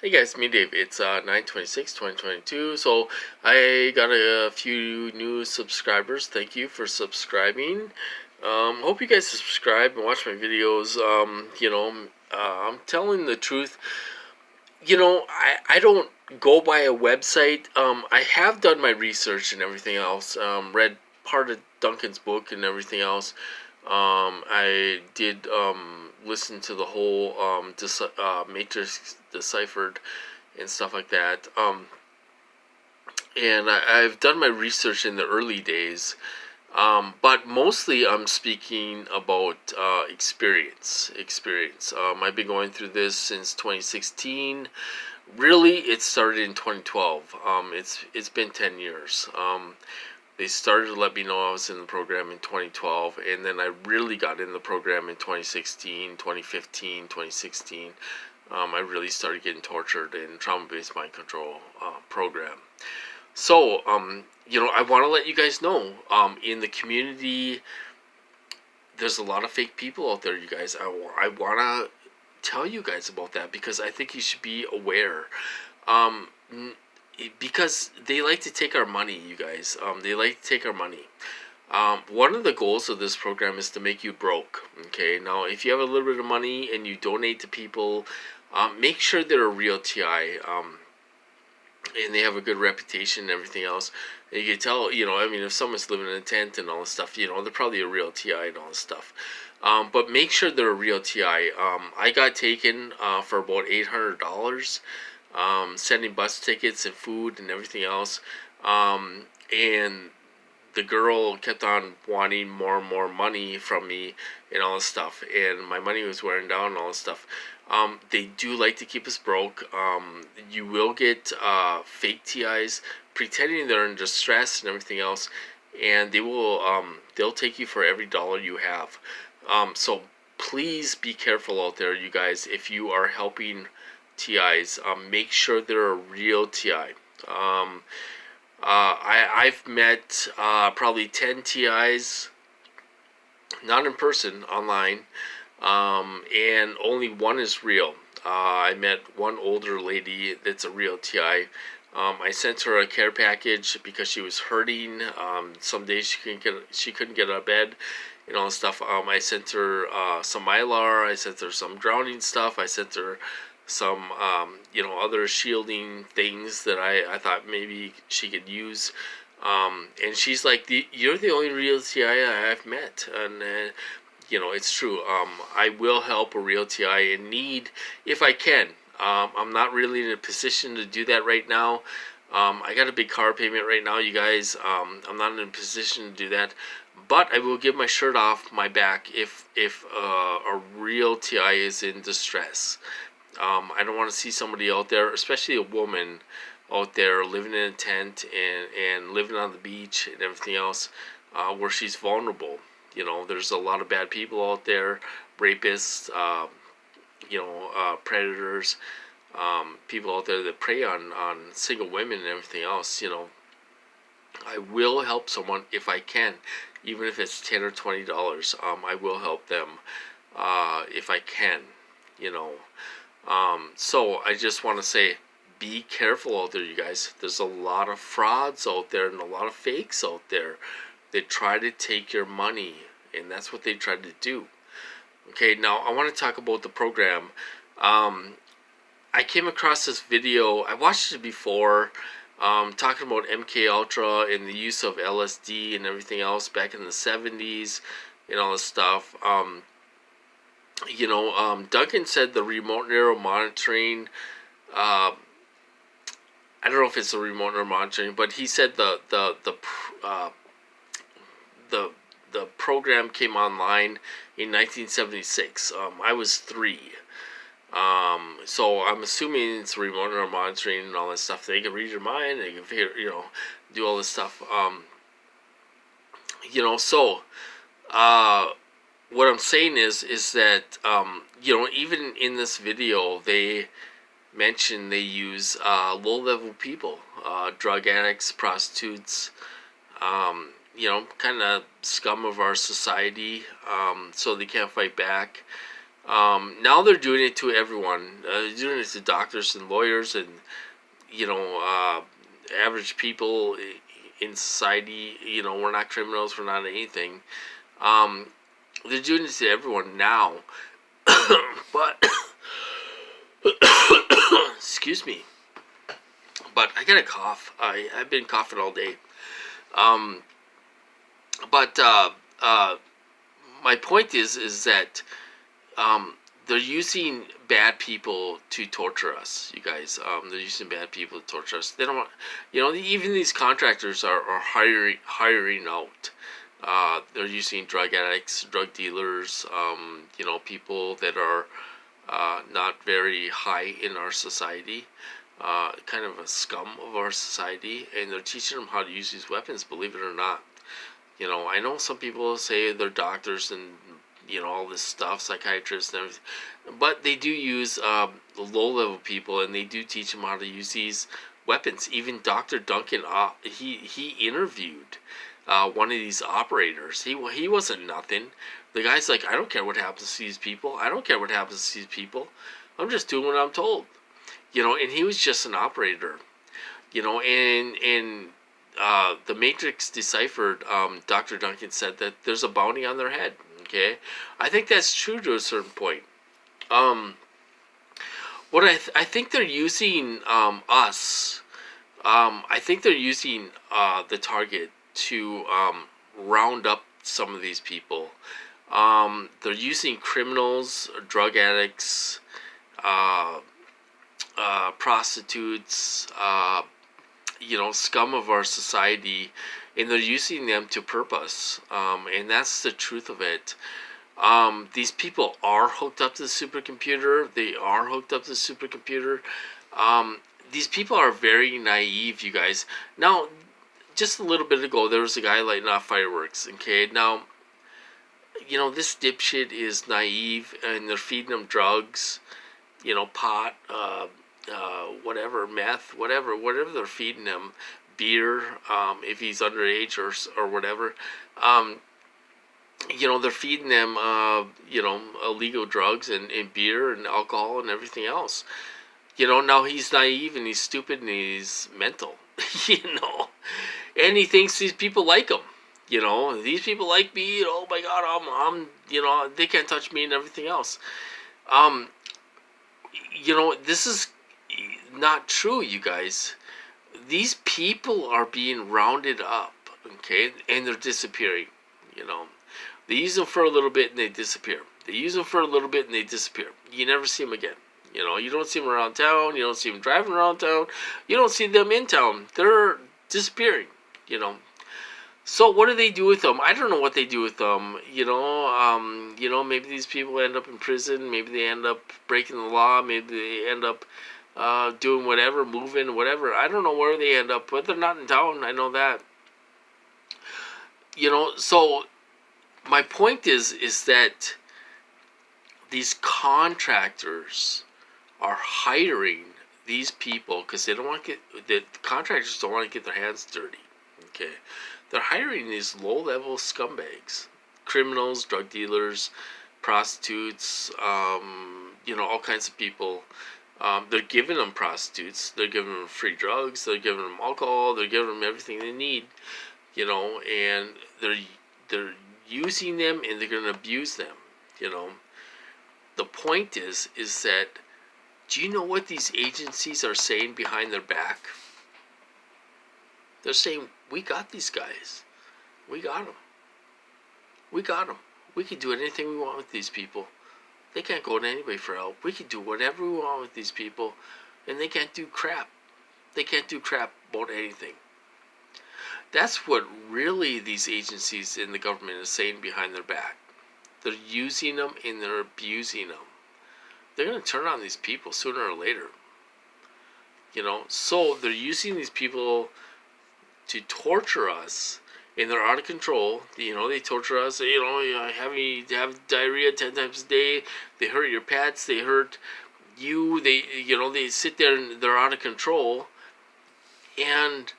Hey guys, me Dave. It's 9/26/2022. So I got a few new subscribers. Thank you for subscribing. Hope you guys subscribe and watch my videos. I'm telling the truth. I don't go by a website. I have done my research and everything else. Read part of Duncan's book and everything else. I did listen to the whole Matrix Deciphered and stuff like that. And I've done my research in the early days. But mostly I'm speaking about experience. I've been going through this since 2016. Really, it started in 2012. It's been 10 years. They started to let me know I was in the program in 2012, and then I really got in the program in 2016, 2015, 2016. I really started getting tortured in trauma-based mind control program. So, I want to let you guys know, in the community, there's a lot of fake people out there, you guys. I want to tell you guys about that because I think you should be aware. Um, because they like to take our money, you guys. They like to take our money. One of the goals of this program is to make you broke. Okay, now if you have a little bit of money and you donate to people, make sure they're a real TI. And they have a good reputation and everything else. And you can tell, if someone's living in a tent and all this stuff, they're probably a real TI and all this stuff. But make sure they're a real TI. I got taken for about $800, sending bus tickets and food and everything else. And the girl kept on wanting more and more money from me and all this stuff. And my money was wearing down and all this stuff. They do like to keep us broke. You will get fake TIs pretending they're in distress and everything else, and they'll take you for every dollar you have. So please be careful out there, you guys. If you are helping TIs, make sure they're a real TI. I've met probably 10 TIs, not in person, online. And only one is real. I met one older lady that's a real TI. I sent her a care package because she was hurting. Some days she couldn't get out of bed, and all this stuff. I sent her some Mylar. I sent her some drowning stuff. I sent her some other shielding things that I thought maybe she could use. And she's like, "You're the only real TI I've met," and it's true. I will help a real TI in need if I can. I'm not really in a position to do that right now. I got a big car payment right now, you guys. I'm not in a position to do that, but I will give my shirt off my back if a real TI is in distress. I don't want to see somebody out there, especially a woman out there living in a tent and living on the beach and everything else, where she's vulnerable. There's a lot of bad people out there, rapists, predators, people out there that prey on single women and everything else. I will help someone if I can, even if it's $10 or $20. I will help them if I can. So I just want to say, be careful out there, you guys. There's a lot of frauds out there and a lot of fakes out there. They try to take your money, and that's what they try to do. Okay, now I want to talk about the program. I came across this video. I watched it before, talking about MK Ultra and the use of LSD and everything else back in the 70s and all this stuff. Duncan said the remote neural monitoring. I don't know if it's the remote neural monitoring, but he said the program came online in 1976. I was 3. So I'm assuming it's remote neural monitoring and all that stuff. They can read your mind. They can do all this stuff. What I'm saying is that even in this video they mention they use low-level people, drug addicts, prostitutes, kind of scum of our society, so they can't fight back. Now they're doing it to everyone. They're doing it to doctors and lawyers and you know average people in society. We're not criminals. We're not anything. Um, they're doing it to everyone now. But excuse me. But I got a cough. I've been coughing all day. Um, but my point is that they're using bad people to torture us, you guys. They're using bad people to torture us. They don't want, even these contractors are hiring out. They're using drug addicts, drug dealers, people that are not very high in our society, kind of a scum of our society, and they're teaching them how to use these weapons, believe it or not. I know some people say they're doctors and all this stuff, psychiatrists and everything, but they do use low-level people, and they do teach them how to use these weapons. Even Dr. Duncan, he interviewed one of these operators. He wasn't nothing. The guy's like, I don't care what happens to these people. I don't care what happens to these people. I'm just doing what I'm told. And he was just an operator. And the Matrix Deciphered, Dr. Duncan said that there's a bounty on their head. Okay, I think that's true to a certain point. What I think they're using us. I think they're using the target to round up some of these people. They're using criminals, drug addicts, prostitutes, scum of our society, and they're using them to purpose. And that's the truth of it. These people are hooked up to the supercomputer. They are hooked up to the supercomputer. These people are very naive, you guys. Now, just a little bit ago, there was a guy lighting off fireworks. Okay, now, this dipshit is naive, and they're feeding him drugs, pot, whatever, meth, whatever they're feeding him, beer, if he's underage or whatever. They're feeding them, illegal drugs and beer and alcohol and everything else. Now he's naive and he's stupid and he's mental, and he thinks these people like him. These people like me. Oh my God, I'm, they can't touch me and everything else. This is not true, you guys. These people are being rounded up, okay, and they're disappearing. They use them for a little bit and they disappear. They use them for a little bit and they disappear. You never see them again. You don't see them around town. You don't see them driving around town. You don't see them in town. They're disappearing. So what do they do with them? I don't know what they do with them. Maybe these people end up in prison. Maybe they end up breaking the law. Maybe they end up doing whatever, moving, whatever. I don't know where they end up, but they're not in town. I know that. So my point is that these contractors are hiring these people because they don't want to get, the contractors don't want to get their hands dirty. Okay, they're hiring these low-level scumbags, criminals, drug dealers, prostitutes, all kinds of people. They're giving them prostitutes. They're giving them free drugs. They're giving them alcohol. They're giving them everything they need. And they're using them and they're going to abuse them. The point is that, do you know what these agencies are saying behind their back? They're saying, we got these guys. We got them. We got them. We can do anything we want with these people. They can't go to anybody for help. We can do whatever we want with these people, and they can't do crap. They can't do crap about anything. That's what really these agencies in the government are saying behind their back. They're using them and they're abusing them. They're going to turn on these people sooner or later. So they're using these people to torture us, and they're out of control. They torture us. Have diarrhea 10 times a day. They hurt your pets. They hurt you. They sit there and they're out of control. And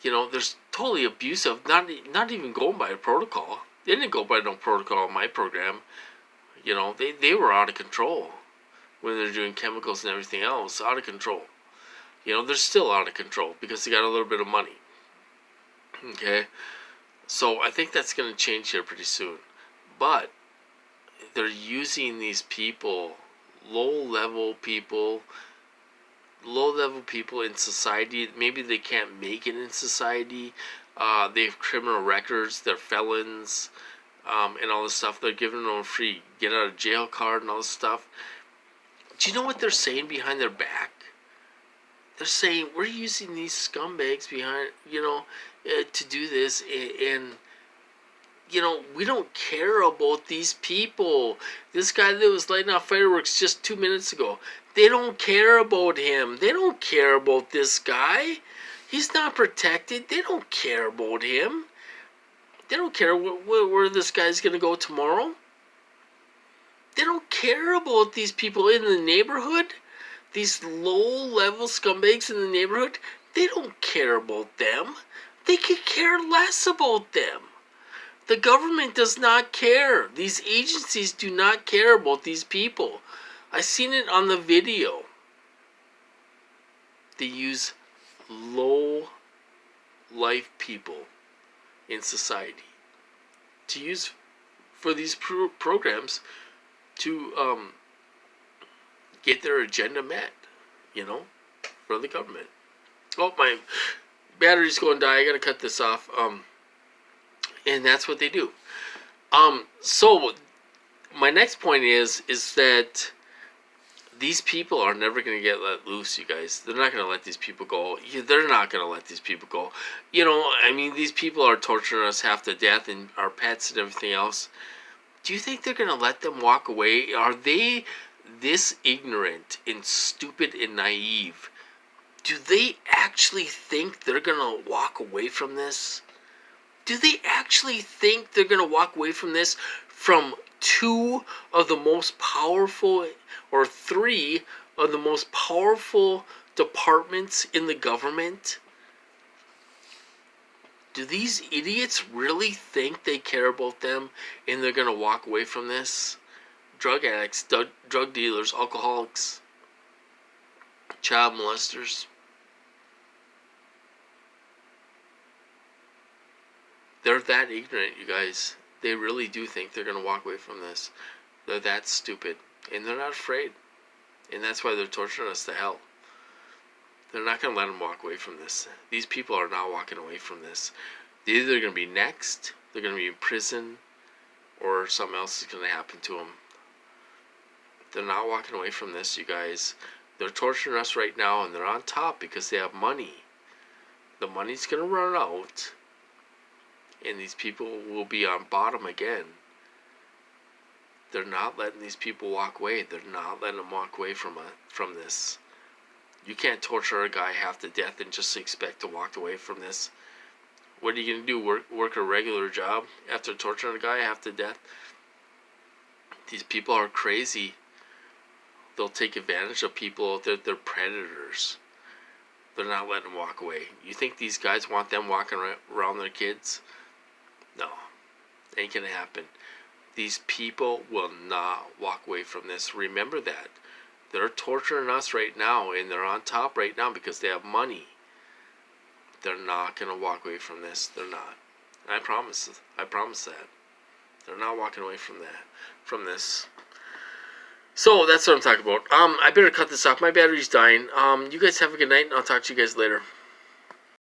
there's totally abusive. Not even going by a protocol. They didn't go by no protocol in my program. You know, they were out of control when they're doing chemicals and everything else, out of control. You know, they're still out of control because they got a little bit of money. Okay? So I think that's going to change here pretty soon. But they're using these people, low-level people in society. Maybe they can't make it in society. They have criminal records. They're felons, and all this stuff. They're giving them a free get out of jail card and all this stuff. Do you know what they're saying behind their back? They're saying we're using these scumbags behind, to do this, and we don't care about these people. This guy that was lighting off fireworks just 2 minutes ago, they don't care about him. They don't care about this guy. He's not protected. They don't care about him. They don't care where this guy's going to go tomorrow. They don't care about these people in the neighborhood. These low-level scumbags in the neighborhood, they don't care about them. They could care less about them. The government does not care. These agencies do not care about these people. I seen it on the video. They use low-life people in society to use for these programs to get their agenda met, for the government. Oh, my battery's going to die. I gotta cut this off. And that's what they do. So my next point is that these people are never going to get let loose, you guys. They're not going to let these people go. They're not going to let these people go. These people are torturing us half to death, and our pets and everything else. Do you think they're going to let them walk away? Are they this ignorant and stupid and naive? Do they actually think they're going to walk away from this? Do they actually think they're going to walk away from this, from two of the most powerful, or three of the most powerful departments in the government? Do these idiots really think they care about them and they're going to walk away from this? Drug addicts, drug dealers, alcoholics, child molesters. They're that ignorant, you guys. They really do think they're going to walk away from this. They're that stupid. And they're not afraid. And that's why they're torturing us to hell. They're not going to let them walk away from this. These people are not walking away from this. They're either going to be next, they're going to be in prison, or something else is going to happen to them. They're not walking away from this, you guys. They're torturing us right now, and they're on top because they have money. The money's going to run out, and these people will be on bottom again. They're not letting these people walk away. They're not letting them walk away from this. You can't torture a guy half to death and just expect to walk away from this. What are you going to do, work a regular job after torturing a guy half to death? These people are crazy. They'll take advantage of people. They're predators. They're not letting them walk away. You think these guys want them walking around their kids? No. Ain't going to happen. These people will not walk away from this. Remember that. They're torturing us right now, and they're on top right now because they have money. They're not going to walk away from this. They're not. I promise that. They're not walking away from this. So that's what I'm talking about. I better cut this off. My battery's dying. You guys have a good night, and I'll talk to you guys later.